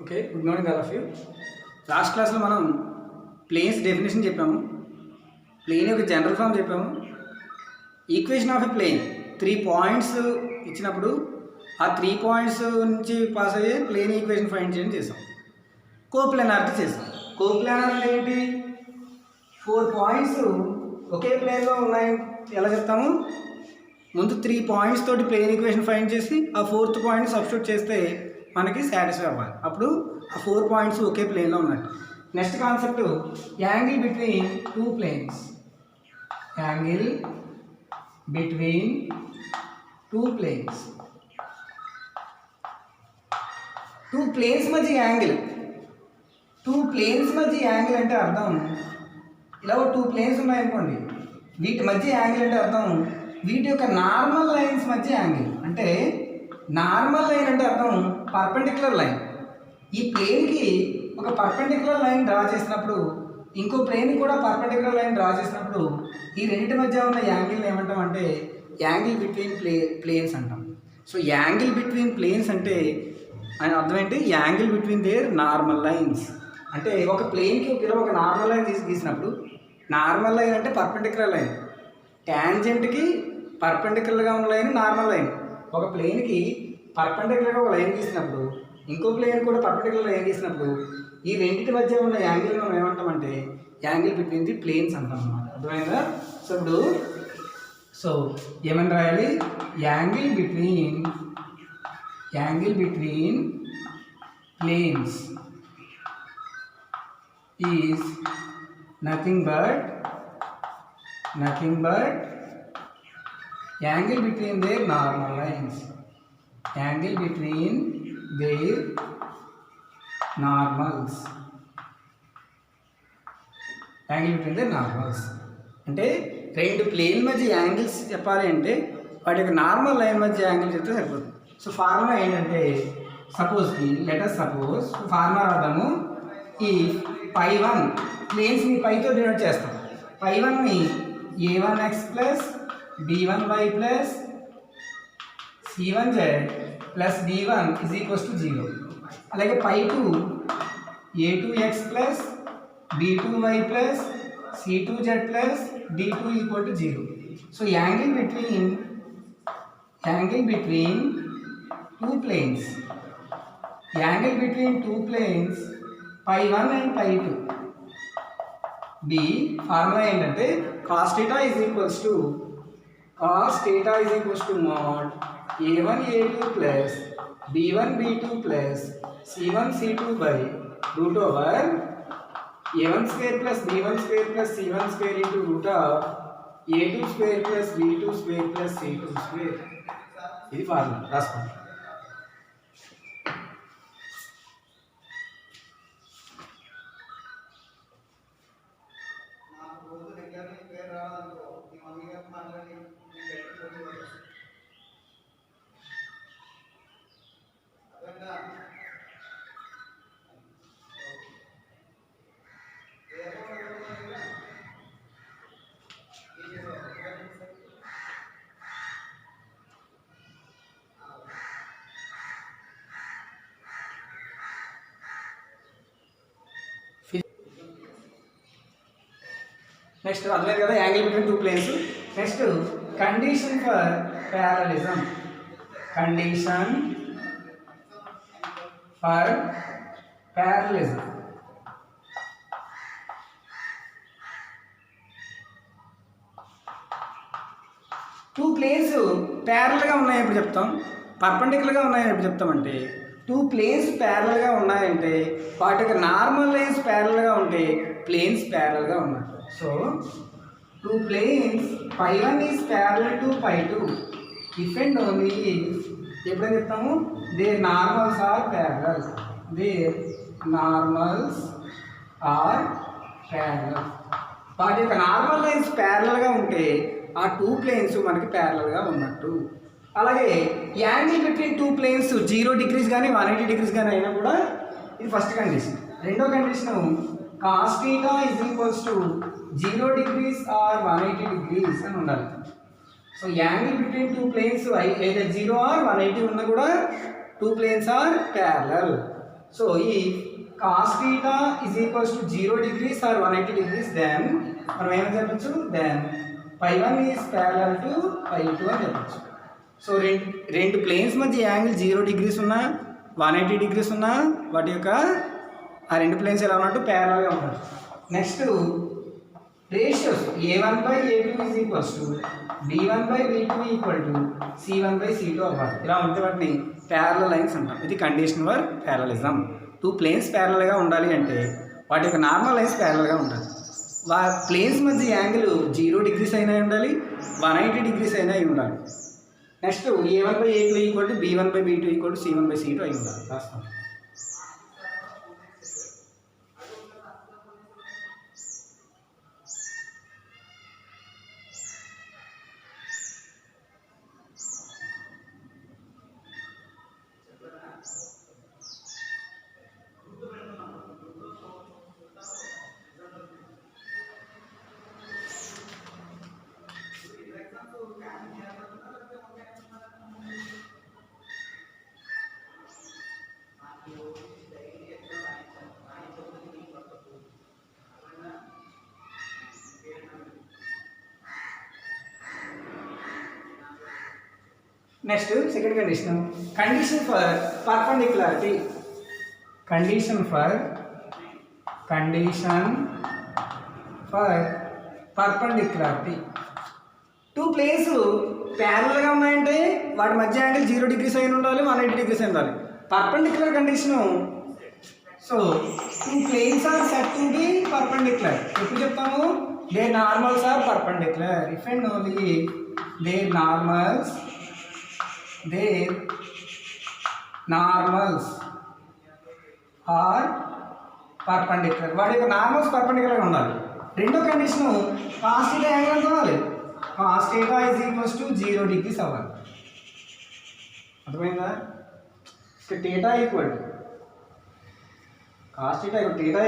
Okay, good morning all of you. Last క్లాస్లో మనం planes definition చెప్పాము, ప్లేన్ యొక్క జనరల్ ఫామ్ చెప్పాము, equation of a plane 3 points ఇచ్చినప్పుడు ఆ 3 పాయింట్స్ నుంచి పాస్ అయ్యే ప్లేన్ ఈక్వేషన్ ఫైండ్ చేయడం చేసాం. కోప్లానార్ది చేసాం. కోప్లానార్ అంటే ఏంటి? 4 పాయింట్స్ ఒకే ప్లేన్లో ఉన్నాయి. ఎలా చెప్తాము? ముందు 3 పాయింట్స్ తోటి ప్లేన్ ఈక్వేషన్ ఫైండ్ చేసి ఆ 4th పాయింట్ సబ్స్టిట్యూట్ చేస్తే మనకి సాటిస్ఫై అవ్వాలి. అప్పుడు ఆ 4 పాయింట్స్ ఒకే ప్లేన్లో ఉన్నట్టు. Next concept angle between 2 planes. Angle between 2 planes. 2 planes మధ్య యాంగిల్. 2 ప్లేన్స్ మధ్య యాంగిల్ అంటే అర్థం ఇలా 2 ప్లేన్స్ ఉన్నాయనుకోండి, వీటి మధ్య యాంగిల్ అంటే అర్థం వీటి యొక్క నార్మల్ లైన్స్ మధ్య యాంగిల్. అంటే నార్మల్ లైన్ అంటే అర్థం పర్పెండిక్యులర్ లైన్. ఈ ప్లేన్కి ఒక పర్పెండిక్యులర్ లైన్ డ్రా చేసినప్పుడు ఇంకో ప్లేన్కి కూడా పర్పెండిక్యులర్ లైన్ డ్రా చేసినప్పుడు ఈ రెండింటి మధ్య ఉన్న యాంగిల్ని ఏమంటాం అంటే యాంగిల్ బిట్వీన్ ప్లేన్స్ అంటాం. సో యాంగిల్ బిట్వీన్ ప్లేన్స్ అంటే అని అర్థం ఏంటి? Angle between their normal lines. అంటే ఒక ప్లేన్కి ఒక నార్మల్ లైన్ గీసినప్పుడు, నార్మల్ లైన్ అంటే పర్పెండిక్యులర్ లైన్, ట్యాంజెంట్కి పర్పెండిక్యులర్గా ఉన్న లైన్ నార్మల్ లైన్. ఒక ప్లేన్కి పర్పెండిక్యులర్గా ఒక లైన్ గీసినప్పుడు ఇంకో ప్లేన్ కూడా పర్పెండిక్యులర్ లైన్ గీసినప్పుడు ఈ రెండింటి మధ్య ఉన్న యాంగిల్ మనం ఏమంటామంటే యాంగిల్ బిట్వీన్ ది ప్లేన్స్ అంటాం అన్నమాట. అర్థమైందా? సో ఇప్పుడు ఏమని రాయాలి? Angle between planes is nothing but angle between their normal lines. Angle between their normals. Angle between their normals అంటే రెండు ప్లేన్ మధ్య యాంగిల్స్ చెప్పాలి అంటే వాటి యొక్క నార్మల్ లైన్ మధ్య యాంగిల్ చెప్తే సరిపోతుంది. సో ఫార్ములా ఏంటంటే లెటస్ సపోజ్ ఫార్ములా రాద్దాము. ఈ π1 ప్లేన్స్ని పైతో డినోట్ చేస్తాం. π1ని a1x plus b1y plus c1z plus d1 is equals to 0. అలాగే π2 a2x plus b2y plus c2z plus d2 equal to 0. So angle between 2 planes, angle between 2 planes π1 and π2. Formula ఏంటంటే cos theta is equals to mod a1 a2 plus b1 b2 plus c1 c2 by root over a1 square plus b1 square plus c1 square into root of a2 square plus b2 square plus c2 square. ఇది formula రాసుకోండి. Next అర్థమైంది కదా angle between 2 planes. Next condition for parallelism. Two planes ప్యారల్గా ఉన్నాయి ఎప్పుడు చెప్తాం? పర్పెండిక్యులర్గా ఉన్నాయని ఎప్పుడు చెప్తామంటే 2 ప్లేన్స్ ప్యారల్గా ఉన్నాయంటే వాటి యొక్క నార్మల్ లైన్స్ ప్యారల్గా ఉంటే ప్లేన్స్ ప్యారల్గా ఉన్నాయి. So 2 planes π1 is parallel to π2 if and only if ఎప్పుడైనా చెప్తాము their normals are parallel. వాటి యొక్క నార్మల్ లైన్స్ ప్యారలల్గా ఉంటే ఆ 2 ప్లేన్స్ మనకి ప్యారలల్గా ఉన్నట్టు. అలాగే యాంగిల్ బిట్వీన్ 2 ప్లేన్స్ 0 degrees కానీ 180 degrees కానీ అయినా కూడా ఇది ఫస్ట్ కండిషన్. రెండో condition cos theta is equals to 0 degrees or 180 degrees అని ఉండాలి. So angle between 2 planes either 0 or 180 ఉన్నా కూడా 2 planes are parallel. సో ఈ cos theta is equals to 0 degrees or 180 degrees then మనం ఏమని చెప్పచ్చు, దెన్ π1 ఈజ్ ప్యారలల్ టు π2 అని చెప్పచ్చు. సో రెండు ప్లేన్స్ మధ్య యాంగిల్ 0 degrees ఉన్నా 180 degrees ఉన్నా వాటి యొక్క ఆ రెండు ప్లేన్స్ ఎలా ఉన్నట్టు ప్యారలల్గా ఉంటాయి. Next ratios a1/a2 is equals to b1/b2 equal to c1/c2 అవ్వాలి. ఇలా ఉంటే వాటిని ప్యారలల్ లైన్స్ అంటాం. ఇది condition for parallelism. Two planes ప్యారలల్గా ఉండాలి అంటే వాటి యొక్క నార్మల్ లైన్స్ ప్యారలల్గా ఉండాలి. ప్లేన్స్ మధ్య యాంగిల్ 0 degrees అయినా ఉండాలి, 180 degrees అయినా అయి ఉండాలి. Next a1/a2 equal to b1/b2 equal to c1/c2 అయి ఉండాలి. రాస్తాం. Next second condition, condition for perpendicularity. Condition for perpendicularity. Two planes ప్యారలల్గా ఉన్నాయంటే వాటి మధ్య యాంగిల్ 0 degrees అయిన ఉండాలి, 180 degrees అయిన ఉండాలి. Perpendicular condition, so two planes are set to be perpendicular. ఎప్పుడు చెప్తాము, their normals are perpendicular if and only their normals are perpendicular. వాటి యొక్క నార్మల్స్ పర్పెండిక్యులర్గా ఉండాలి. రెండో కండిషను కాస్ థీటా యాంగిల్ అనుకోవాలి. Cos theta is equals to 0 degrees అవ్వాలి. అర్థమైందా? Theta equal to cos theta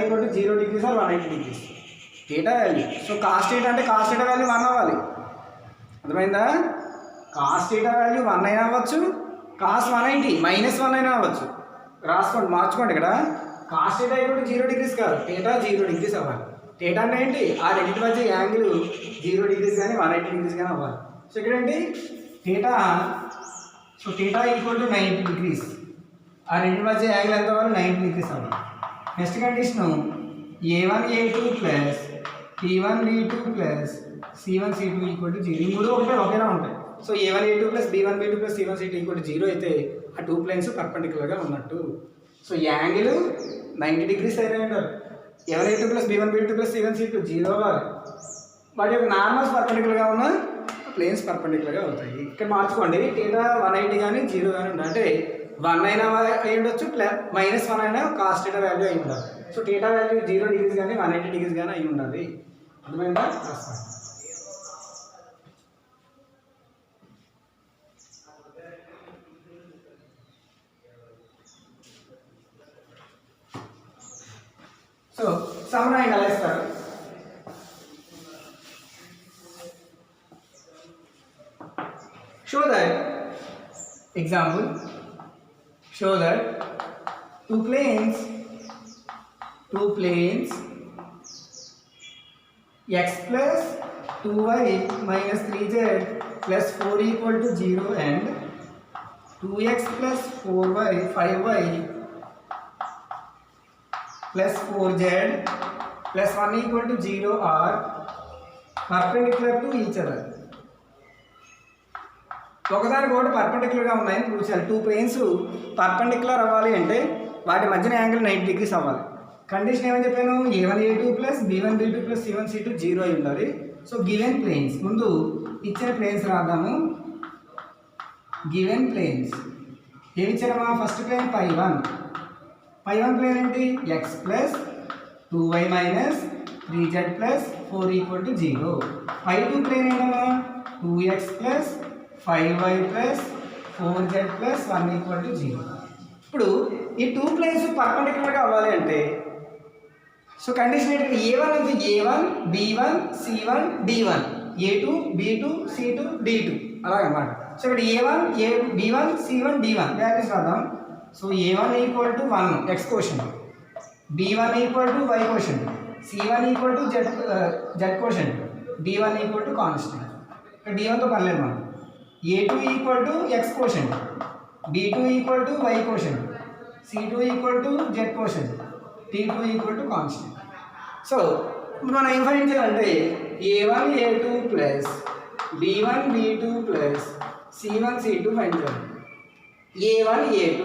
equal to 0 degrees or 180 degrees. Theta value, so cos theta అంటే cos theta value 1 అవ్వాలి. అర్థమైందా? కాస్ థీటా వాల్యూ 1 అయినా అవ్వచ్చు, cos 180 -1 అయినా అవ్వచ్చు. రాసుకోండి, మార్చుకోండి. ఇక్కడ cos theta equal to 0 degrees కాదు, థీటా 0 degrees అవ్వాలి. థీటా అంటే ఏంటి, ఆ రెండింటి మధ్య యాంగిల్ 0 degrees కానీ 180 degrees కానీ అవ్వాలి. సో ఇక్కడ ఏంటి theta, so theta equal to 90 degrees. ఆ రెండింటి మధ్య యాంగిల్ ఎంత అవ్వాలి, 90 degrees అవ్వాలి. Next condition a1a2 plus p1b2 plus c1c2 equal to 0. ఈ మూడు ఒకేలా ఉంటాయి. So a1a2 plus b1b2 plus c1c2 equal to 0 అయితే ఆ టూ ప్లేన్స్ పర్పెండిక్యులర్గా ఉన్నట్టు. సో యాంగిల్ 90 degrees అయినా ఉండాలి. a1a2 plus b1b2 plus c1c2 0 అవ్వాలి. వాటి యొక్క నార్మల్స్ పర్పెండిక్యులర్గా ఉన్న ప్లేన్స్ పర్పెండిక్యులర్గా అవుతాయి. ఇక్కడ మార్చుకోండి, థీటా 180 కానీ 0 కానీ ఉండాలి. అంటే 1 అయినా అయి ఉండొచ్చు, -1 అయినా కాస్ థీటా వాల్యూ అయి ఉండాలి. సో థీటా వాల్యూ 0 degrees కానీ 180 degrees కానీ అయి ఉండాలి. అర్థమైందా? సో సమ్రాయింగ్ ఎలా ఇస్తారు, show that two planes x plus 2y minus 3z plus 4 equal to 0 and 2x plus 4y 5y plus 4z plus 1 equal to 0 are perpendicular to each other. ఒకదానికొకటి పర్పెండిక్యులర్గా ఉన్నాయని prove చేయాలి. టూ ప్లేన్స్ పర్పెండిక్యులర్ అవ్వాలి అంటే వాటి మధ్యన angle 90 degrees అవ్వాలి. Condition ఏమని చెప్పాను, a1a2 plus b1b2 plus c1c2 0 అయి ఉండాలి. సో గివెన్ ప్లేన్స్, ముందు ఇచ్చిన ప్లేన్స్ రాద్దాము. గివెన్ ప్లేన్స్ ఏమి ఇచ్చారమ్మా, ఫస్ట్ ప్లేన్ π1 ప్లేన్ ఏంటి, x plus 2y minus 3z plus 4 equal to 0. π2 plane ఏంటమ్మా, 2x plus 5y plus 4z plus 1 equal to 0. ఇప్పుడు ఈ టూ ప్లేన్స్ పర్పెండిక్యులర్గా అవ్వాలి అంటే సో కండిషన్ ఏంటంటే a1 అంటే a1 b1 c1 d1 a2 b2 c2 d2 అలాగనమాట. So ఇక్కడ a1 b1 c1 d1 values రాద్దాం. So a1 equal to 1 x quotient, b1 equal to y quotient, c1 equal to z quotient, d1 equal to constant. d1 तो कर ले हम. a2 equal to x quotient, b2 equal to y quotient, c2 equal to z quotient, d2 equal to constant. So మనం ఏం find చేయాలంటే a1 a2 plus b1 b2 plus c1 c2 find చేయాలి. a1 a2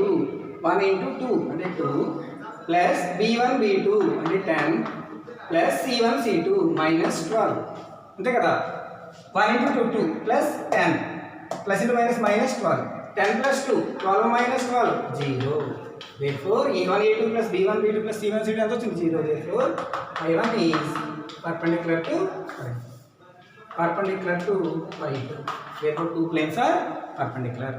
1 into 2 అంటే 2 plus b1 b2 అంటే 10 plus c1 c2 minus 12 అంతే కదా. 1 into 2 2 plus 10 plus into minus minus 12 10 plus 2 12 minus 12 0. Therefore a1 a2 plus b1 b2 plus c1 c2 ఎంత వచ్చింది 0. Therefore I1 is perpendicular to y2. Therefore two planes are perpendicular.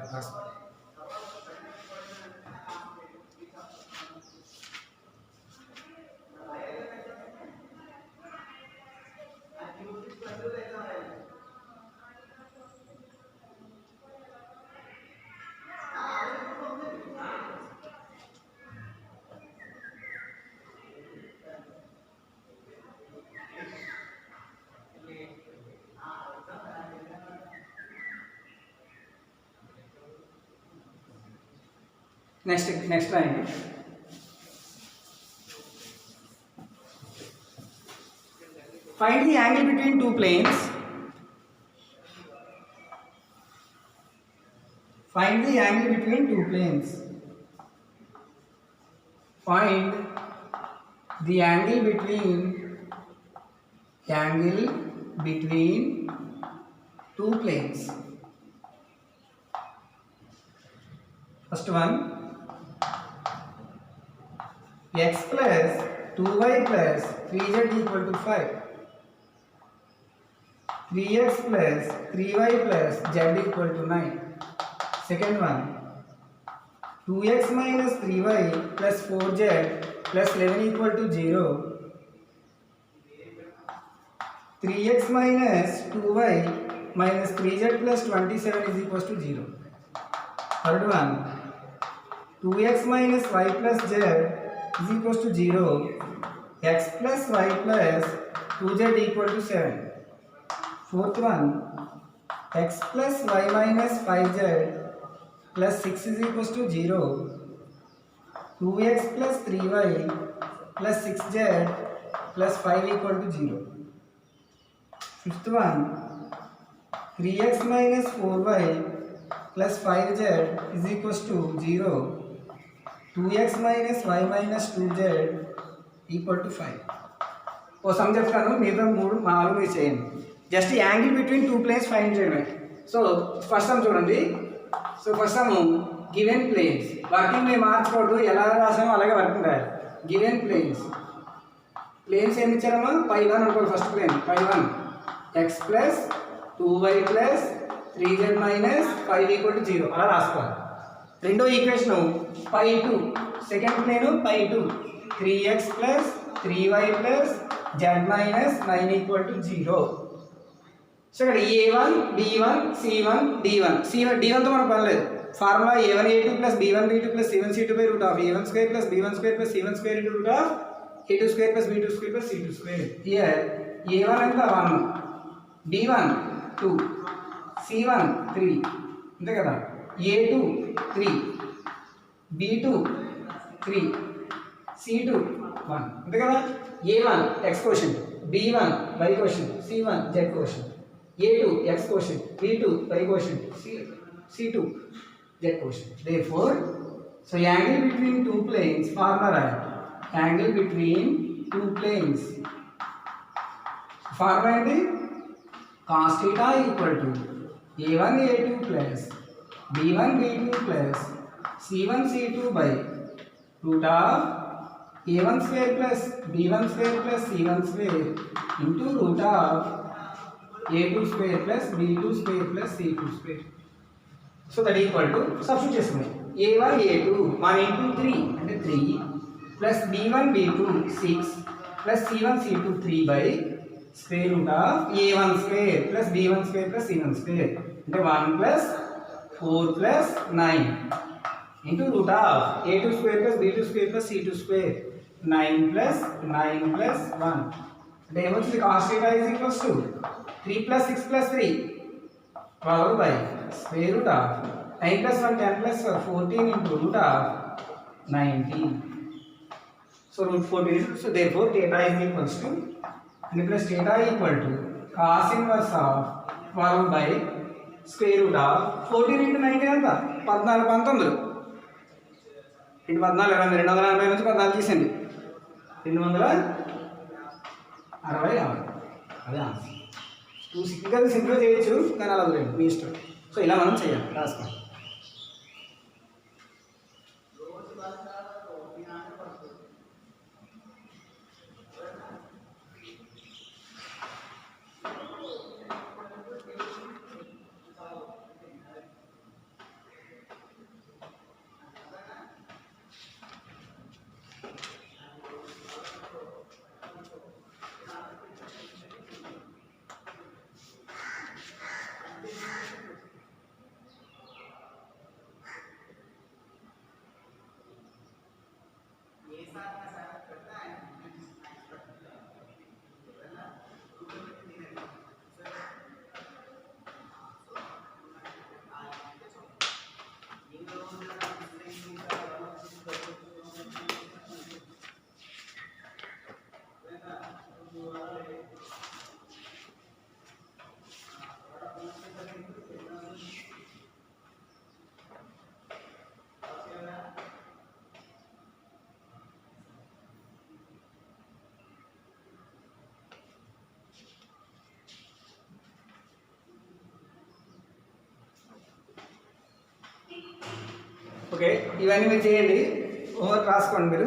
Next line. Find the angle between two planes. Find the angle between two planes. Find the angle between two planes. First one, x plus 2y plus 3z equal to 5. 3x plus 3y plus z equal to 9. Second one, 2x minus 3y plus 4z plus 11 equal to 0. 3x minus 2y minus 3z plus 27 is equal to 0. Third one, 2x minus y plus z is equal to 0. X plus y plus 2z equal to 7. Fourth one, x plus y minus 5z plus 6 is equal to 0. 2x plus 3y plus 6z plus 5 equal to 0. Fifth one, 3x minus 4y plus 5z is equal to 0. 2x minus y minus 2z equal to 5. ఓ sum చెప్తాను, మిగతా 3 4 చేయండి. Just angle between two planes find చేయడమే. So first sum చూడండి. So first sum given planes, working మేము మార్చకూడదు, ఎలా రాసామో అలాగే వర్కింగ్ రాయాలి. గివెన్ ప్లేన్స్ ఏమి ఇచ్చారమ్మా, π1 అనుకోండి. First plane π1 x plus 2y plus 3z minus 5 equal to 0 అలా రాసుకోవాలి. రెండో equation π2, second plane π2 3x plus 3y plus z minus 9 equal to 0. So ఇక్కడ a1 b1 c1 d1. d1తో మనకు పని లేదు. Formula a1 a2 plus b1 b2 plus c1 c2 by root of a1 square plus b1 square plus c1 square into root of a2 square plus b2 square plus c2 square. Here a1 అంటే 1, b1 2, c1 3 అంతే కదా. a2 3, b2 3, c2 1 అంతే కదా. a1 x quotient, b1 y quotient, c1 z quotient, a2 x quotient, b2 y quotient, c2 z quotient. Therefore, so angle between two planes formula, angle between two planes formula ఏంటి, cos theta equal to a1 a2 plus b1 b2 plus c1 c2 by root of a1 square plus b1 square plus c1 square into root of a2 square plus b2 square plus c2 square. So that equal to substitute చేసుకున్నాం. a1 a2 1 into 3 అంటే 3 plus b1 b2 6 plus c1 c2 3 by square root of a1 square plus b1 square plus c1 square అంటే 1 plus 4 plus 9 into root of a2 square plus b2 square plus c2 square 9 plus 9 plus 1 అంటే ఏమొచ్చింది cos theta is equals to 3 plus 6 plus 3 12 by square root of 9 plus 1 10 plus 14 into root of 19. So root 14 so therefore theta is equals to and plus theta equal to cos inverse of 12 by square root of 14 into 19 ఎంత 14 19 ఇంటి 14 20 240 నుంచి 14 తీసింది 266 అదే answer 2 సింపుల్గా సింపుల్గా చేయొచ్చు కానీ అలా లేదు మీ ఇష్టం సో ఇలా మనం చేయాలి రాసుకోండి ఓకే ఇవన్నీ మీరు చేయండి హోంవర్క్ రాసుకోండి మీరు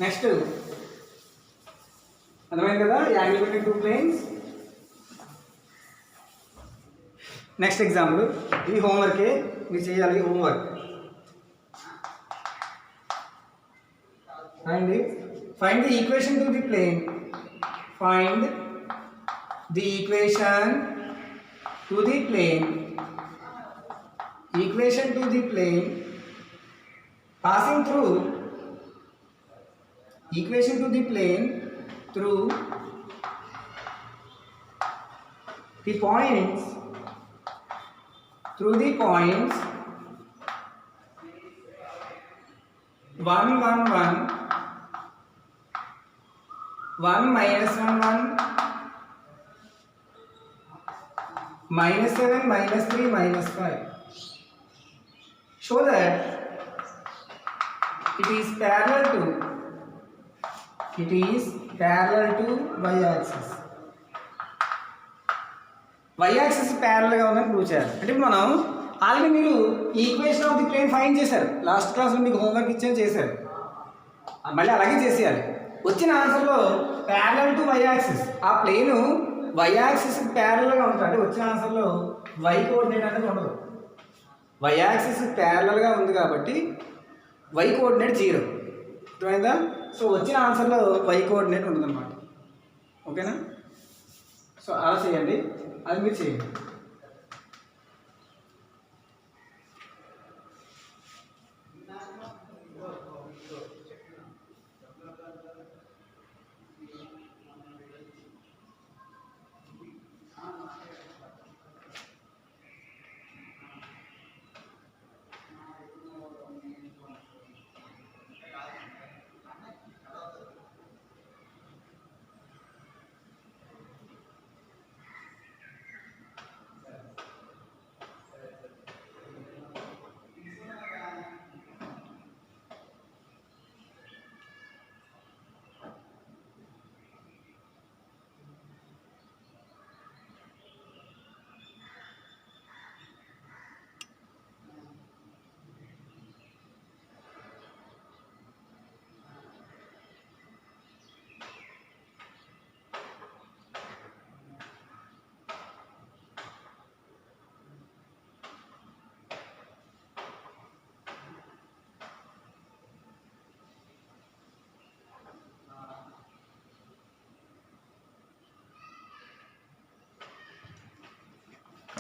నెక్స్ట్ అర్థమైంది కదా angle between two planes next example ఇది హోంవర్కే మీరు చేయాలి homework and find the equation to the plane find the equation to the plane equation to the plane passing through equation to the plane through the points 1 1 1 1 minus 1 1 minus 7 minus 3 minus 5. Show that it is parallel to y-axis. y-axis parallel గా ఉందని prove చేయాలి. అంటే మనం already మీరు equation of the plane find చేశారు last క్లాస్లో మీకు homework ఇచ్చేది చేశారు మళ్ళీ అలాగే చేసేయాలి. వచ్చిన ఆన్సర్లో ప్యారలల్ టు y-axis ఆ ప్లేను y-axis ప్యారలల్గా ఉంటుంది అంటే వచ్చిన ఆన్సర్లో y కోఆర్డినేట్ అనేది ఉండదు. y-axis ప్యారలల్గా ఉంది కాబట్టి y కోఆర్డినేట్ 0 అర్థమైందా. సో వచ్చిన ఆన్సర్లో y కోఆర్డినేట్ ఉంటుంది అన్నమాట. ఓకేనా. సో అలా చేయండి అది మీరు చేయండి.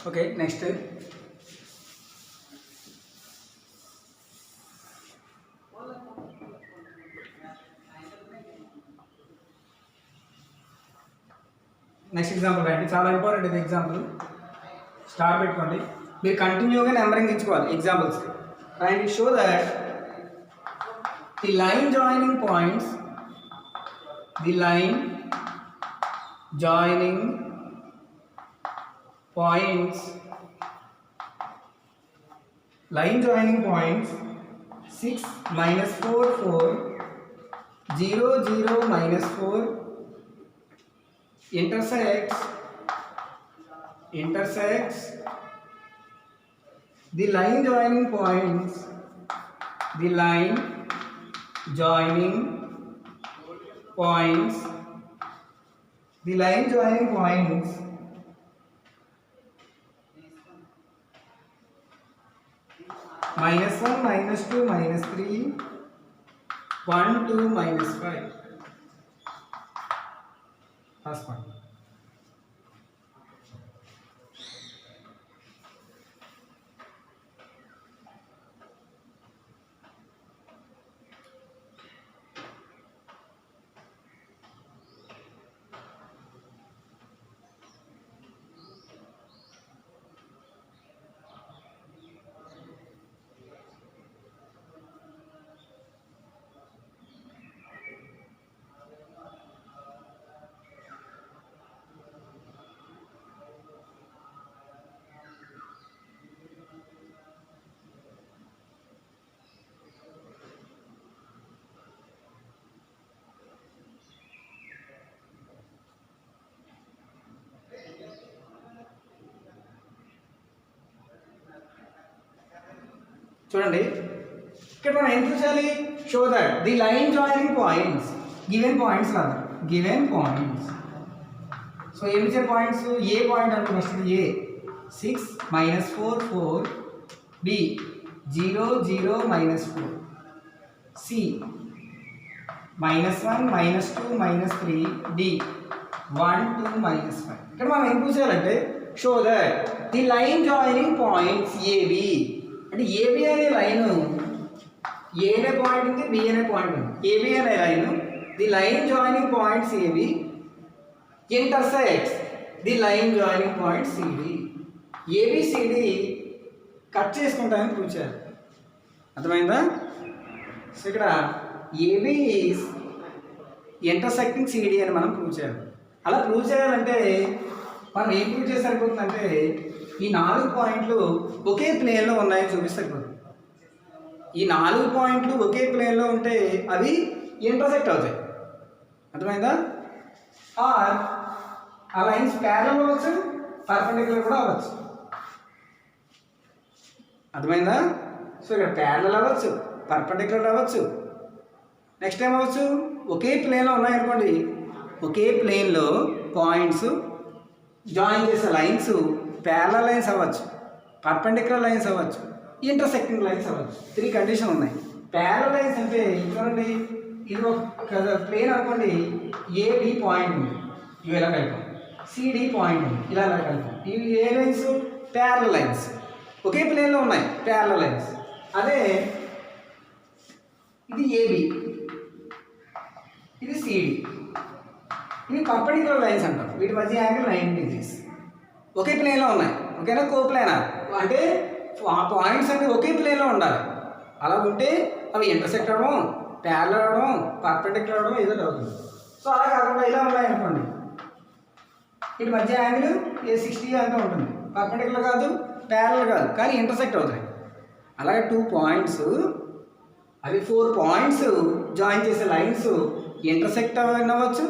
ఓకే నెక్స్ట్ నెక్స్ట్ ఎగ్జాంపుల్ రాయండి, చాలా ఇంపార్టెంట్ ఇది ఎగ్జాంపుల్. స్టార్ పెట్టుకోండి, మీరు కంటిన్యూగా నెంబరింగ్ ఇచ్చుకోవాలి ఎగ్జాంపుల్స్ రాయండి. Show that the line joining points, the line joining points 6 minus 4 4 0 0 minus 4 intersects the line joining points, the line joining points -1 -2 -3 1 2 -5. First one. చూడండి, ఇక్కడ మనం ఏం చూసాలి? Show that the line joining points, given points లాగా, given points. So ఏమి ఇచ్చే points? ఏ point అనుకుని వస్తుంది, ఏ 6 -4 4, బి 0 0 -4, సి -1 -2 -3, డి 1 2 -5. ఇక్కడ మనం ఏం చూసాలంటే show that the line joining points AB, అంటే ఏబి అనే లైన్, ఏ అనే పాయింట్ ఉంది, బి అనే పాయింట్ ఉంది. ఏబి అనే line, the line joining points AB intersects the line joining point CD. A B C D cut చేసుకుంటామని ప్రూవ్ చేయాలి. అర్థమైందా? సో ఇక్కడ ఏబి ఈజ్ ఇంటర్సెక్టింగ్ సిడి అని మనం ప్రూవ్ చేయాలి. అలా ప్రూవ్ చేయాలంటే మనం ఏం ప్రూవ్ చేస్తే సరిపోతుందంటే ఈ 4 పాయింట్లు ఒకే ప్లేన్లో ఉన్నాయని చూపిస్తే సరిపోతుంది. ఈ 4 పాయింట్లు ఒకే ప్లేన్లో ఉంటే అవి ఇంటర్సెక్ట్ అవుతాయి. అర్థమైందా? ఆర్ ఆ లైన్స్ ప్యారలల్ అవ్వచ్చు, పర్పెండిక్యులర్ కూడా అవ్వచ్చు. అర్థమైందా? సో ఇక్కడ ప్యారలల్ అవ్వచ్చు, పర్పెండిక్యులర్ అవ్వచ్చు, నెక్స్ట్ ఏం అవ్వచ్చు, ఒకే ప్లేన్లో ఉన్నాయనుకోండి, ఒకే ప్లేన్లో పాయింట్స్ జాయిన్ చేసే లైన్స్ ప్యారలల్ లైన్స్ అవ్వచ్చు, పర్పెండిక్యులర్ లైన్స్ అవ్వచ్చు, ఇంటర్సెక్టింగ్ లైన్స్ అవ్వచ్చు. 3 కండిషన్ ఉన్నాయి. ప్యారలల్ లైన్స్ అంటే చూడండి, ఇది ఒక ప్లేన్ అనుకోండి, ఏబి పాయింట్ ఉంది, ఇవి ఎలా కలిపాం, సిడి పాయింట్ ఉంది, ఇలా కలిపాం. ఇవి ఏ లైన్స్? ప్యారలల్ లైన్స్, ఒకే ప్లేన్లో ఉన్నాయి ప్యారలల్ లైన్స్. అదే ఇది ఏబి, ఇది సిడి, ఇవి పర్పెండిక్యులర్ లైన్స్ అంటాం. వీటి మధ్య యాంగిల్ 90 degrees, ఒకే ప్లేన్లో ఉన్నాయి. ఓకేనా? కోప్లేనర్ అంటే ఆ పాయింట్స్ అన్ని ఒకే ప్లేన్లో ఉండాలి. అలా ఉంటే అవి ఇంటర్సెక్ట్ అవ్వడం, ప్యారలల్ అవ్వడం, పర్పెండిక్యులర్ అవ్వడం ఏదో అవుతుంది. సో అలా కాకుండా ఇలా ఉన్నాయనుకోండి, వీటి మధ్య యాంగిల్ 60 అంతా ఉంటుంది, పర్పెండిక్యులర్ కాదు, ప్యారలల్ కాదు, కానీ ఇంటర్సెక్ట్ అవుతాయి. అలాగే 2 పాయింట్స్, అవి 4 పాయింట్స్ జాయిన్ చేసే లైన్స్ ఇంటర్సెక్ట్ అయినా అవ్వచ్చు,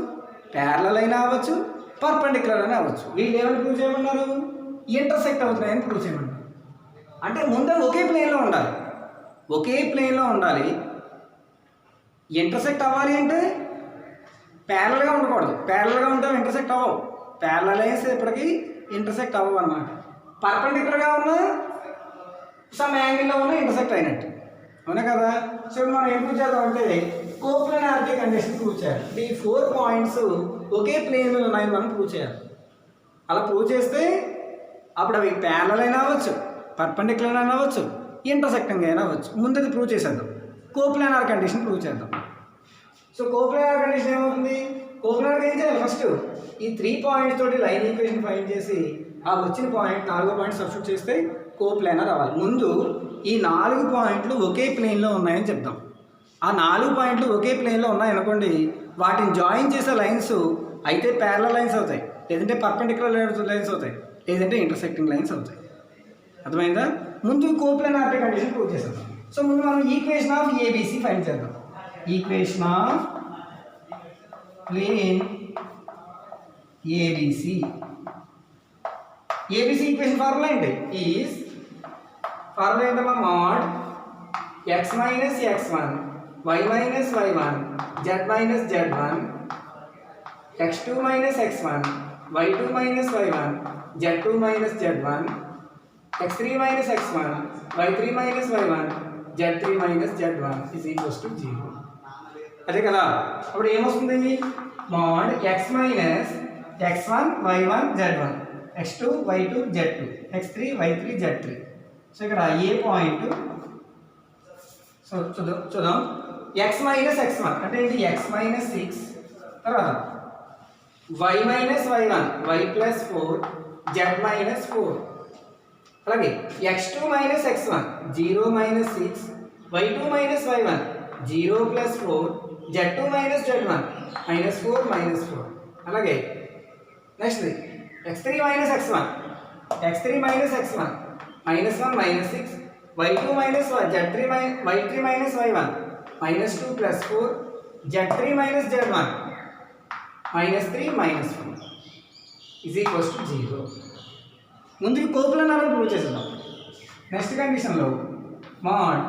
ప్యారలల్ అయినా అవ్వచ్చు, పర్పెండిక్యులర్ అయినా అవ్వచ్చు. వీళ్ళు ఏమైనా ప్రూవ్ చేయమన్నారు? ఇంటర్సెక్ట్ అవుతున్నాయని ప్రూవ్ చేయమన్నారు. అంటే ముందే ఒకే ప్లేన్లో ఉండాలి, ఒకే ప్లేన్లో ఉండాలి. ఇంటర్సెక్ట్ అవ్వాలి అంటే ప్యారలల్గా ఉండకూడదు, ప్యారలల్గా ఉంటే ఇంటర్సెక్ట్ అవ్వవు, ప్యారలల్ లైన్స్ ఎప్పటికీ ఇంటర్సెక్ట్ అవ్వవు అన్నమాట. పర్పెండిక్యులర్గా ఉన్న సమ్ యాంగిల్లో ఉన్న ఇంటర్సెక్ట్ అయినట్టు, అవునా కదా? సో మనం ఏం ప్రూవ్ చేద్దాం అంటే కోప్లేనారిటీ కండిషన్ ప్రూవ్ చేయాలి. ఈ 4 పాయింట్స్ ఒకే ప్లేన్లో ఉన్నాయని మనం ప్రూవ్ చేయాలి. అలా ప్రూవ్ చేస్తే అప్పుడు అవి ప్యారలల్ అయినా అవ్వచ్చు, పర్పెండిక్యులర్ అయినా అవ్వచ్చు, ఇంటర్సెక్టింగ్ అయినా అవ్వచ్చు. ముందది ప్రూవ్ చేసేద్దాం, కోప్లేనార్ కండిషన్ ప్రూవ్ చేద్దాం. సో కోప్లేనార్ కండిషన్ ఏమవుతుంది? కోప్లానర్కి ఏం చేయాలి? ఫస్ట్ ఈ 3 పాయింట్స్ తోటి లైన్ ఈక్వేషన్ ఫైండ్ చేసి ఆ వచ్చిన పాయింట్ 4వ పాయింట్ సబ్స్టిట్యూట్ చేస్తే కోప్లానర్ అవ్వాలి. ముందు ఈ 4 పాయింట్లు ఒకే ప్లేన్లో ఉన్నాయని చెప్తాం. ఆ 4 పాయింట్లు ఒకే ప్లేన్లో ఉన్నాయనుకోండి, వాటిని జాయిన్ చేసే లైన్స్ అయితే ప్యారలల్ లైన్స్ అవుతాయి, లేదంటే పర్పెండిక్యులర్ లైన్స్ అవుతాయి, లేదంటే ఇంటర్సెక్టింగ్ లైన్స్ అవుతాయి. అర్థమైందా? ముందు కోప్లానారిటీ కండిషన్ ప్రూవ్ చేసేద్దాం. సో ముందు మనం ఈక్వేషన్ ఆఫ్ ఏబిసి ఫైండ్ చేద్దాం. Equation of plane ABC. ABC equation formula ఏంటి? ఈజ్ ఫార్ములా ఏంటమ్మా? Mod x minus x1 y minus y1 z minus z1 x2 minus x1 y2 minus y1 z2 minus z1 x3 minus x1 y3 minus y1 z3 minus z1 is equals to 0. అదే కదా? అప్పుడు ఏమొస్తుంది? Mode x minus x1 y1 z1 x2 y2 z2 x3 y3 z3. So ఇక్కడ ఏ point, so చూద్దాం. x minus x1 అంటే ఏంటి? x minus 6, తర్వాత y minus y1 y plus 4 z minus 4, అలాగే x2 minus x1 0 minus 6 y2 minus y1 0 plus 4 z2 minus z1 minus 4 minus 4, అలాగే next x3 minus x1 minus x1 minus 1 minus 6 y2 minus z3 y3 minus y1 minus 2 plus 4 z3 minus z1 minus 3 minus 4 is equals to 0. ముందు coplanar prove చేద్దాం. Next కండిషన్లో mode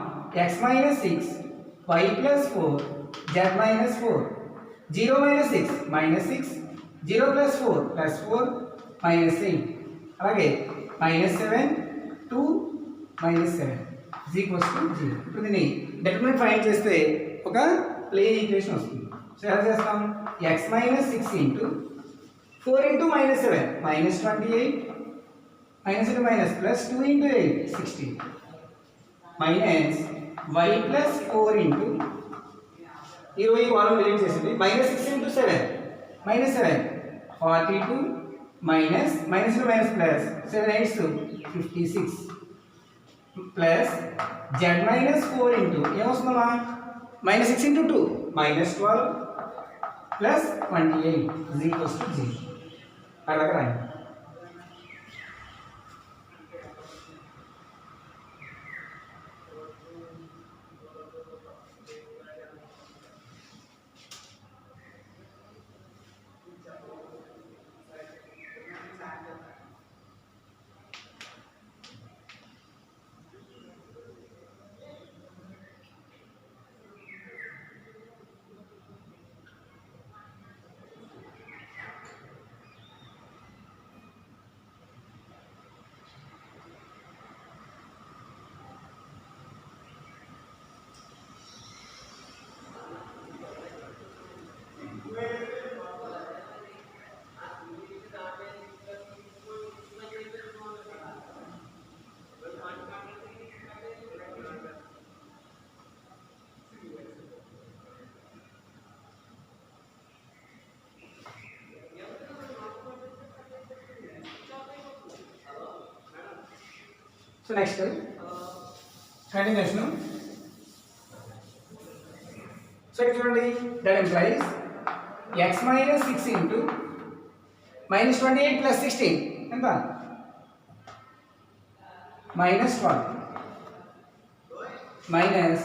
x minus 6 y plus 4 z minus 4 0 minus 6 minus 6 0 plus 4 plus 4 minus 8, అలాగే minus 7 2 minus 7 is equals to 0. ఇప్పుడు దీన్ని determinant find చేస్తే ఒక plane equation వస్తుంది. So ఎలా చేస్తాం? x minus 6 into 4 into minus 7 minus 28 minus into minus plus 2 into 8 16 minus y plus 4 into ఈ కాలం డిలీట్ చేసింది minus 6 into 7 minus 7 42 minus into minus plus 7 8 56 plus z minus 4 into ఏమొస్తుందమ్మా? Minus 6 into 2 minus 12 plus 28 is equals to 0. అలాగే రాయండి. So next continuation. So ఇక్కడ చూడండి, that implies x minus 6 into minus 28 plus 16 ఎంత? Minus 12 minus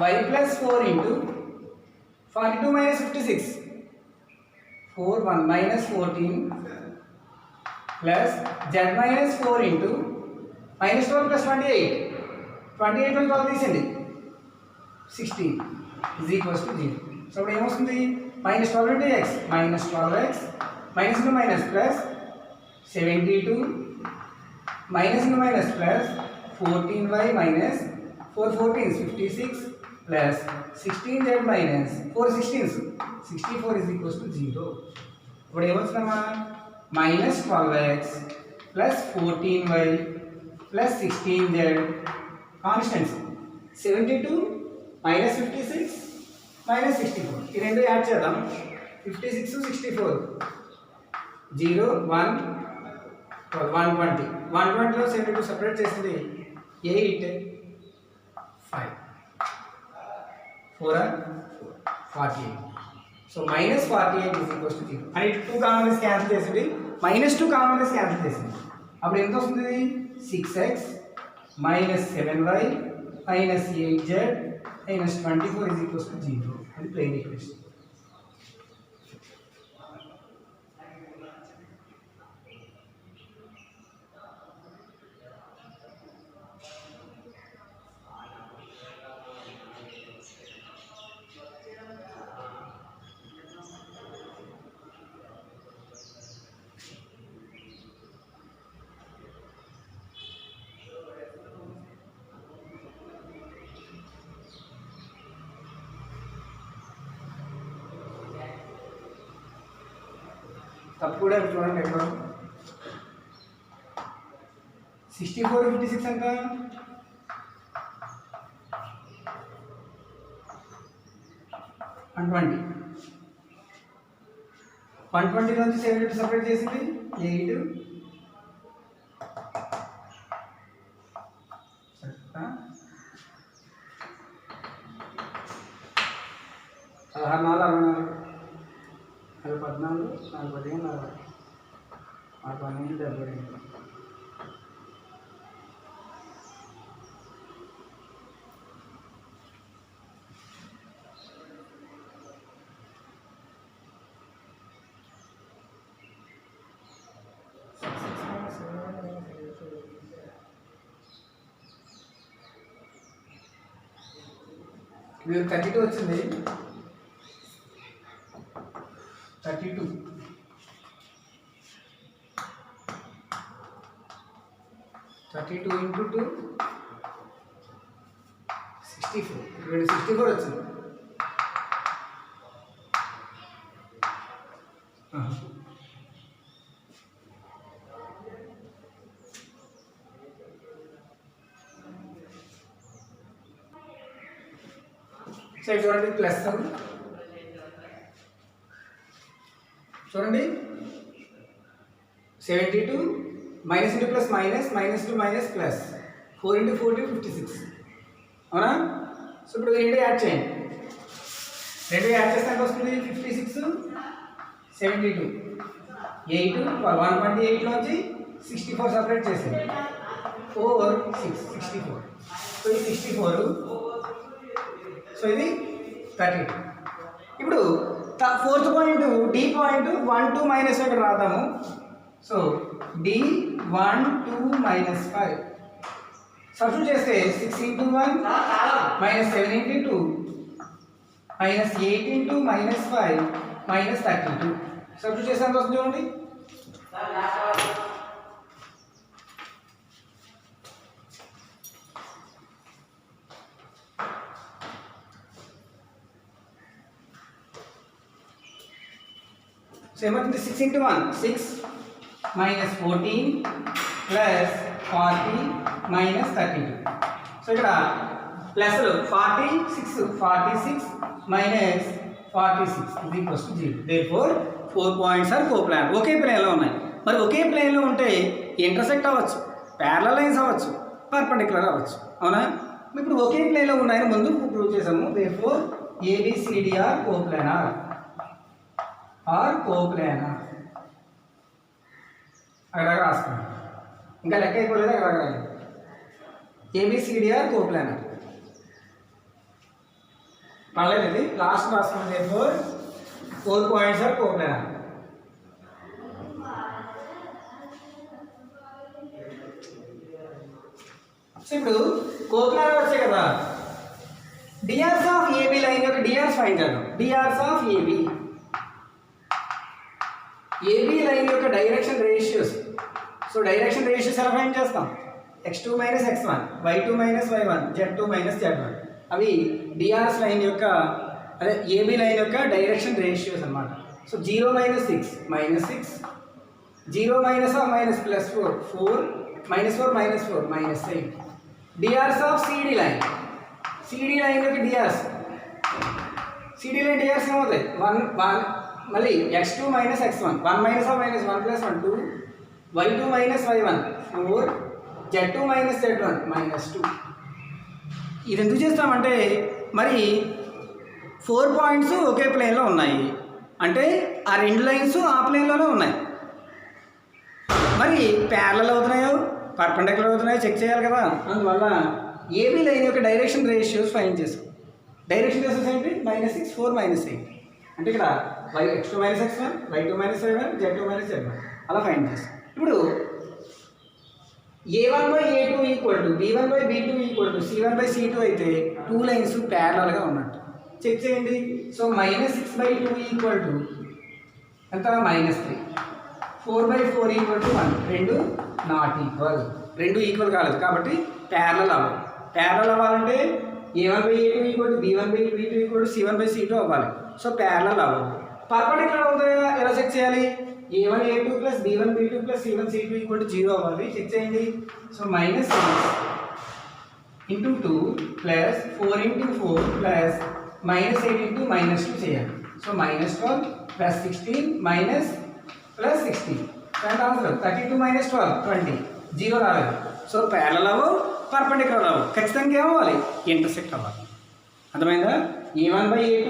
y plus 4 into 42 minus 56 4 1 minus 14 plus z minus 4 into minus 12 plus 28 28 నుంచి 12 తీసింది 16 is equals to 0. So ఇప్పుడు ఏమొస్తుంది? Minus 12 into x minus 12x minus into minus plus 72 minus into minus plus 14y minus 4 14 56 plus 16z minus 4 16 64 is equals to 0. ఇప్పుడు ఏమొస్తుందమ్మా? Minus 12x plus 14y plus 16z constants 72 minus 56 minus 64 ఈ రెండు add చేద్దాం. 56 64 0 1 120 120లో 72 separate చేసింది 8 5 4 48 so -48 is equals to 0 అని 2 common cancel చేసింది -2 common cancel చేసింది అప్పుడు ఎంత వస్తుంది 6x -7y -8z -24 is equals to 0 అది ప్లేన్ ఈక్వేషన్ తప్పు కూడా చూడండి ఎక్కడ 64 56 ఎంత 120 నుంచి 72 సెపరేట్ చేసింది 8 16 4 14 మీరు 32 వచ్చింది 32 into 2 64 ఇక్కడ 64 వచ్చింది సో చూడండి ప్లస్ చూడండి 72 minus into plus minus minus to minus plus 4 into 4 56 అవునా సో ఇప్పుడు రెండు యాడ్ చేయండి రెండు యాడ్ చేస్తే ఎంత వస్తుంది 56 72 8 128 నుంచి 64 సపరేట్ చేసింది 4 6 64 సో ఇది 64 సో ఇది 32 ఇప్పుడు fourth point D point 1 2 minus ఇక్కడ రాద్దాము సో డి 1 2 మైనస్ 5 సబ్స్టిట్యూట్ చేస్తే 6 into 1 minus 7 into 2 minus 8 into minus 5 minus 32 substitute చేస్తే ఎంత వస్తుంది చూడండి సో ఏమవుతుంది 6 into 1 6 minus 14 plus 40 minus 32 so ఇక్కడ plus 46 minus 46 is equals to 0 therefore 4 points are co-plan ఒకే ప్లేన్లో ఉన్నాయి మరి ఒకే ప్లేన్లో ఉంటే ఇంటర్సెక్ట్ అవ్వచ్చు ప్యారలల్ లైన్స్ అవ్వచ్చు పర్పెండిక్యులర్ అవ్వచ్చు అవునా ఇప్పుడు ఒకే ప్లేన్లో ఉన్నాయని ముందు ప్రూవ్ చేసాము therefore ABCD are co-planar అక్కడ రాసుకోండి ఇంకా లెక్క అయిపోలేదు అక్కడ రాయాలి ABCD are co-planar పర్లేదు ఇది లాస్ట్ రాసుకోండి therefore 4 points are co-planar so ఇప్పుడు co-planar వచ్చాయి కదా డిఆర్స్ ఆఫ్ AB లైన్ యొక్క డిఆర్స్ ఫైండ్ చేద్దాం డిఆర్స్ ఆఫ్ AB లైన్ యొక్క direction ratios so direction ratios ఎలా ఫైండ్ చేస్తాం x2 minus x1 y2 minus y1 z2 minus z1 అవి DRS line యొక్క అదే AB లైన్ యొక్క డైరెక్షన్ రేషియోస్ అన్నమాట so 0 minus 6 minus 6 0 minus of minus plus 4 4 minus 4 minus 4 minus 8 DRs of CD line యొక్క DRs CD line DRs ఏమవుతాయి 1 మళ్ళీ x2 minus x1 1 minus of minus 1 plus 1 2 y2 minus y1 4 z2 minus z1 minus 2. ఇది ఎందుకు చేస్తామంటే మరి 4 points ఒకే ప్లేన్లో ఉన్నాయి అంటే ఆ రెండు లైన్స్ ఆ ప్లేన్లోనే ఉన్నాయి. మరి ప్యారలల్ అవుతున్నాయో పర్పెండిక్యులర్ అవుతున్నాయో చెక్ చేయాలి కదా. అందువల్ల ఏబీ లైన్ యొక్క డైరెక్షన్ రేషియోస్ ఫైండ్ చేసాం. డైరెక్షన్ రేషియోస్ ఏంటి -6 4 -8 అంటే ఇక్కడ x2 minus x1 y2 minus y1 z2 minus z1 అలా ఫైండ్ చేస్తాం. ఇప్పుడు a1/a2 equal to b1/b2 equal to c1/c2 అయితే టూ లైన్స్ ప్యారలల్గా ఉన్నట్టు చెక్ చేయండి. సో -6/2 ఈక్వల్ టు ఎంత -3 4/4 ఈక్వల్ టు 1 రెండు నాట్ ఈక్వల్, రెండు ఈక్వల్ కాలేదు కాబట్టి ప్యారలల్ అవ్వాలి. ప్యారలల్ అవ్వాలంటే a1/a2 equal to b1/b2 equal to c1/c2 అవ్వాలి. సో ప్యారలల్ అవ్వాలి. పర్పెండిక్యులర్ అవుతాయా ఎలా చెక్ చేయాలి? a1a2 plus b1b2 plus c1c2 equal to 0 అవ్వాలి. చెక్ చేయండి. So -6 into 2 plus 4 into 4 plus -8 into -2 చేయాలి. So -12 plus 16 minus plus 16 answer 32 - 12 20 0 రాలేదు. సో ప్యారలల్ అవ్వవు పర్పెండిక్యులర్ అవ్వవు, ఖచ్చితంగా ఏమవ్వాలి? ఇంటర్సెక్ట్ అవ్వాలి. అర్థమైందా? a1/a2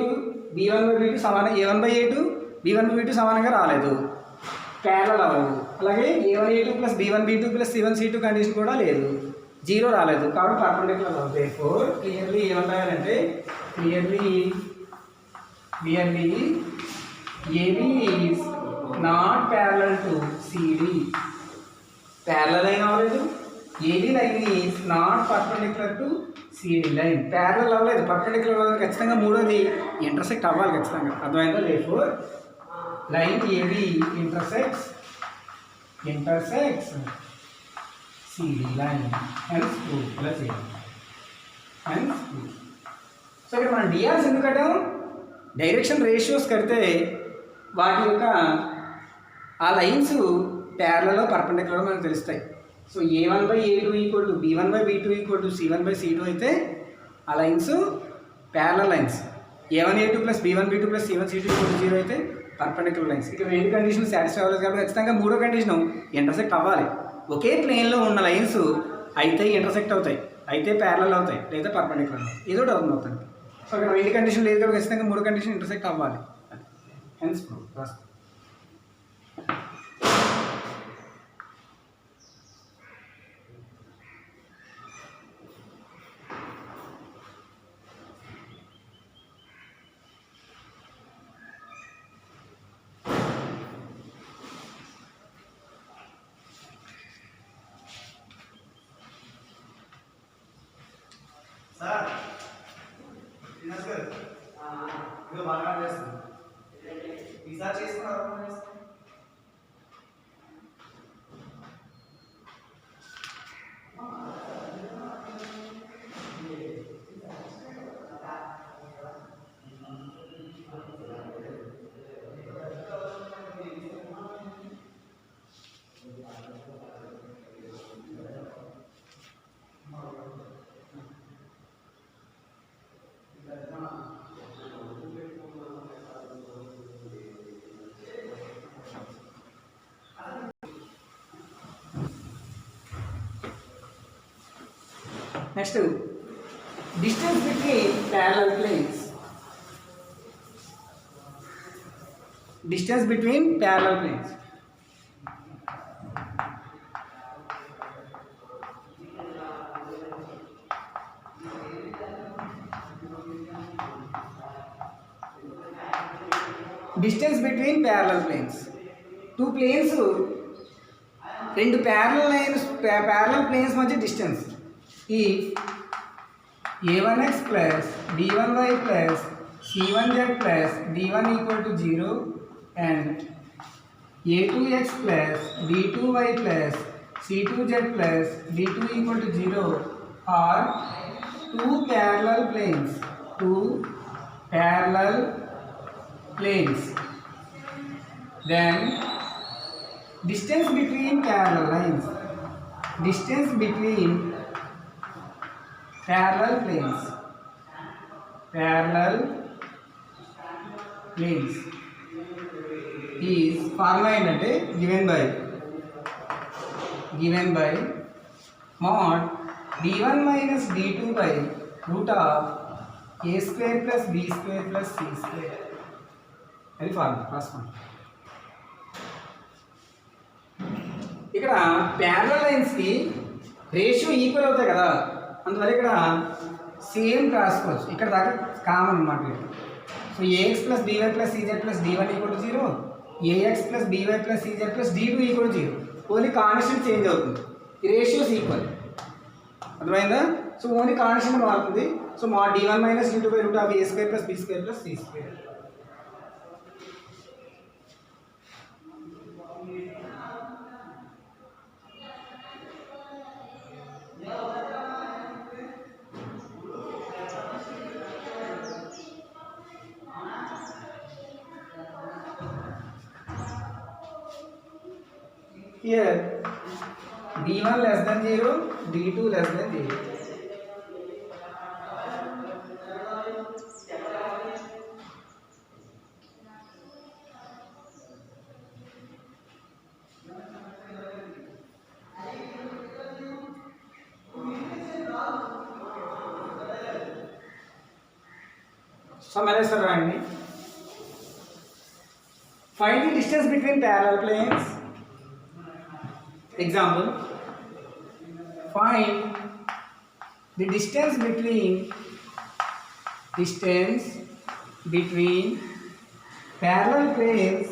b1/b2 సమానం, a1/a2 b1/b2 సమానంగా రాలేదు, ప్యారలల్ అవ్వవు. అలాగే a1a2 plus b1b2 plus c1c2 condition కూడా లేదు, 0 రాలేదు కాబట్టి పర్పెండిక్యులర్ అవ్వదు. దేర్ఫోర్ క్లియర్లీ ఏమని రాయాలంటే clearly AB is not parallel to CD. Parallel line అవ్వలేదు. AB line is not perpendicular to CD line. Parallel అవ్వలేదు, పర్పెండిక్యులర్ అవ్వలేదు, ఖచ్చితంగా మూడోది ఇంటర్సెక్ట్ అవ్వాలి ఖచ్చితంగా. అర్థమైందా? Therefore line AB intersects CD line hence prove plus AB hence prove. So ఇక్కడ మనం డిఆర్స్ ఎందుకు కట్టాం? డైరెక్షన్ రేషియోస్ కడితే వాటి యొక్క ఆ లైన్స్ ప్యారలల్ పర్పెండిక్యులర్ మనకు తెలుస్తాయి. So a1/a2 equal to b1/b2 equal to c1/c2 అయితే ఆ lines parallel lines. a1a2 plus b1b2 plus c1c2 equal to 0 అయితే పర్పెండిక్యులర్ లైన్స్. ఇక్కడ రెండు కండిషన్లు సాటిస్ఫై అవ్వలేదు కాబట్టి ఖచ్చితంగా మూడో కండిషన్ ఇంటర్సెక్ట్ అవ్వాలి. ఒకే ప్లేన్లో ఉన్న లైన్స్ అయితే ఇంటర్సెక్ట్ అవుతాయి, అయితే ప్యారలల్ అవుతాయి, లేదా పర్పెండిక్యులర్ అవుతాయి, ఏదో డౌన్ అవుతుంది. సో ఇక్కడ రెండు కండిషన్ లేదు కాబట్టి ఖచ్చితంగా మూడో కండిషన్ ఇంటర్సెక్ట్ అవ్వాలి. Hence prove. సార్ దినేష్ గారు ఇదో బాగా చేస్తుంది ఈసారి చేసుకున్నారు. Next distance between parallel planes. Distance between parallel planes. Distance between parallel planes. Two planes, రెండు ప్యారలల్ లైన్స్, ప్యారలల్ ప్లేన్స్ మధ్య distance if a1x plus b1y plus c1z plus d1 equal to 0 and a2x plus b2y plus c2z plus d2 equal to 0 are two parallel planes. Then distance between parallel lines. Distance between parallel planes. Parallel planes. Is formula ఏంటంటే given by mod d1 minus d2 by root of A square plus B square plus C square. అది formula రాసుకోండి. ఇక్కడ parallel లైన్స్కి ratio equal అవుతాయి కదా, అందువల్ల ఇక్కడ same రాసుకోవచ్చు. ఇక్కడ దాకా కామన్ అనమాట. So a x plus b y plus సీజెడ్ plus d1 equal to 0, a x plus b y plus సీజెడ్ plus d2 equal to 0. Only constant change అవుతుంది, ఈ రేషియోస్ ఈక్వల్. అర్థమైందా? సో ఓన్లీ కాన్స్టెంట్ మారుతుంది. సో మా d1 minus d2 by root of A square plus B square plus C square. Here d1 less than 0, d2 less than 0. Summarize రాయండి. Find the distance between parallel planes. Example, find the distance between parallel planes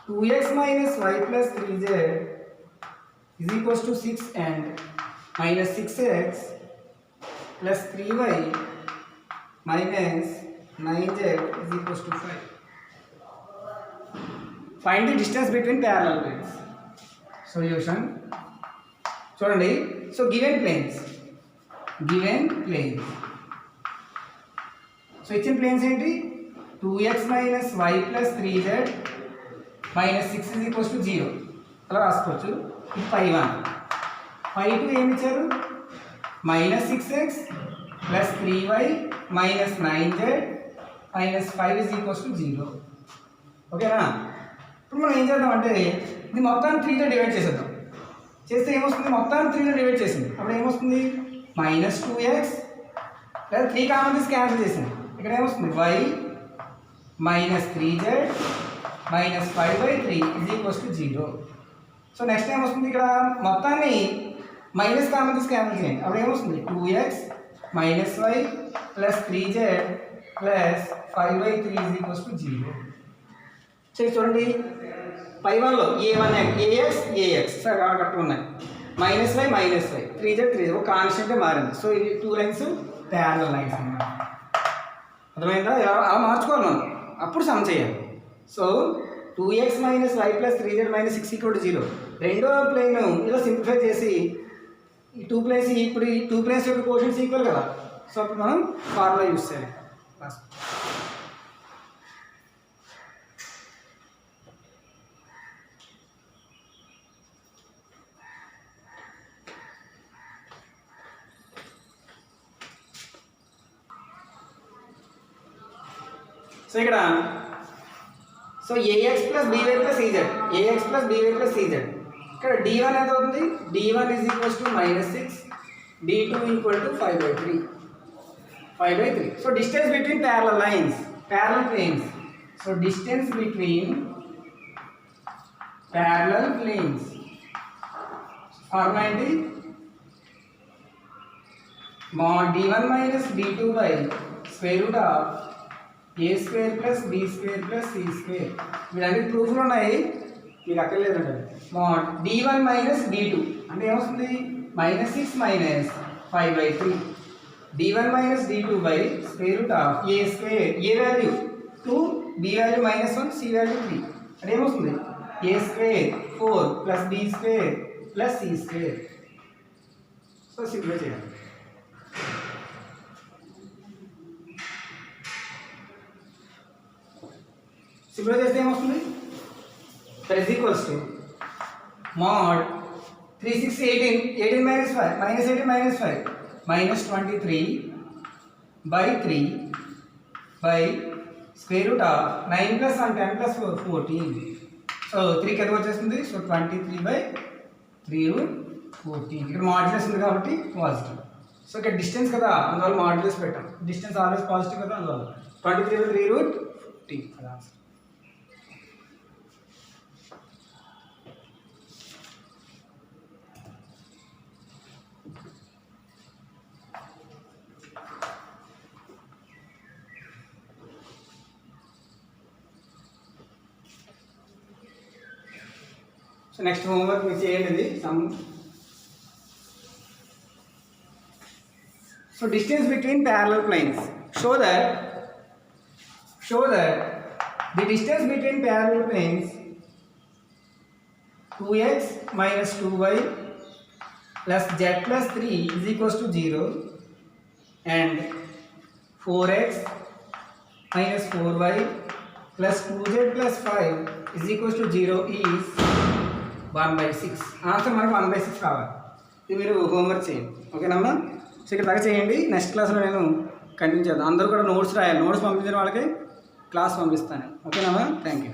2x minus y plus 3z is equals to 6 and minus 6x plus 3y minus 9z is equals to 5. Find the distance between parallel planes. Solution. చూడండి. So given planes. So ఇచ్చిన planes ఏంటి? 2x minus y plus 3z minus 6 is equals to 0. అలా రాసుకోవచ్చు. ఇది phi1. phi2 ఏమి ఇచ్చారు? minus 6x plus 3y minus 9z minus 5 is equals to 0. ఓకేనా? ఇప్పుడు మనం ఏం చేద్దాం అంటే ఇది మొత్తాన్ని 3తో డివైడ్ చేసేద్దాం. చేస్తే ఏమొస్తుంది? మొత్తాన్ని 3తో డివైడ్ చేసింది. అప్పుడు ఏమొస్తుంది? మైనస్ 2x లేదా 3 కామన్ తీసి క్యాన్సిల్ చేసింది. ఇక్కడ ఏమొస్తుంది? y minus 3z minus 5/3 is equals to 0. So next ఏమొస్తుంది? ఇక్కడ మొత్తాన్ని మైనస్ కామన్ తీసి క్యాన్సిల్ చేయండి. అప్పుడు ఏమొస్తుంది? 2x minus y plus 3z plus 5/3 is equals to 0. చూడండి, పై1లో ఏఎక్స్ కరెక్ట్ ఉన్నాయి, మైనస్ వై 3z ఒక కాన్స్టెంటే మారింది. సో ఇది 2 లైన్స్ ప్యారలల్ లైన్స్ అన్నమాట. అర్థమైందా? అలా మార్చుకోవాలి మనం, అప్పుడు సమ్ చేయాలి. So 2x minus y plus 3z minus 6 equal to 0. రెండో ప్లేన్ ఇలా సింప్లిఫై చేసి ఈ 2 ప్లేన్స్, ఇప్పుడు ఈ 2 ప్లేన్స్ యొక్క కోషన్స్ ఈక్వల్ కదా. సో అప్పుడు మనం ఫార్ములా యూస్ చేయాలి. సో ఇక్కడ ఏఎక్స్ ప్లస్ బీవై ప్లస్ సీజెడ్, ఇక్కడ d1 ఎంత అవుతుంది? d1 is equals to -6, d2 equal to 5/3. So distance between parallel planes. So distance between parallel planes formula ఏంటి? mod d1 minus d2 by square root of A square plus B square plus C square. వీళ్ళన్నీ ప్రూఫ్లు ఉన్నాయి, మీకు అక్కర్లేదండి. mod d1 minus d2 అంటే ఏమొస్తుంది? -6 minus 5/3. d1 minus d2 by square root of A square, a value 2, b value -1, c value 3 అంటే ఏమొస్తుంది? A square 4 plus B square plus C square. So simplify చేయాలి. సింప్లిఫై చేస్తే ఏమొస్తుంది? That is equals to mod 3 6 18, 18 minus 5, minus 18 minus 5, minus 23 by 3 by square root of 9 plus 1 10 plus 4 14. So 3 కింద వచ్చేస్తుంది. So 23 by 3 root 14. ఇక్కడ modulus ఉంది కాబట్టి positive. So ఇక్కడ distance కదా అందువల్ల మాడ్యులస్ పెట్టాం. డిస్టెన్స్ ఆల్వేస్ పాజిటివ్ కదా అందువల్ల 23 by 3 root 15 అది ఆన్సర్. సో నెక్స్ట్ హోంవర్క్ మీరు చేయండి some. So distance between parallel planes. Show that the distance between parallel planes 2x minus 2y plus z plus 3 is equals to 0 and 4x minus 4y plus 2z plus 5 is equals to 0 is 1/6. Answer మనకు 1/6 కావాలి. ఇది మీరు homework చేయండి ఓకేనమ్మా. So ఇక్కడ దాకా చేయండి. Next క్లాస్లో నేను కంటిన్యూ చేద్దాం. అందరూ కూడా నోట్స్ రాయాలి. నోట్స్ పంపించిన వాళ్ళకి క్లాస్ పంపిస్తాను ఓకేనమ్మా. Thank you.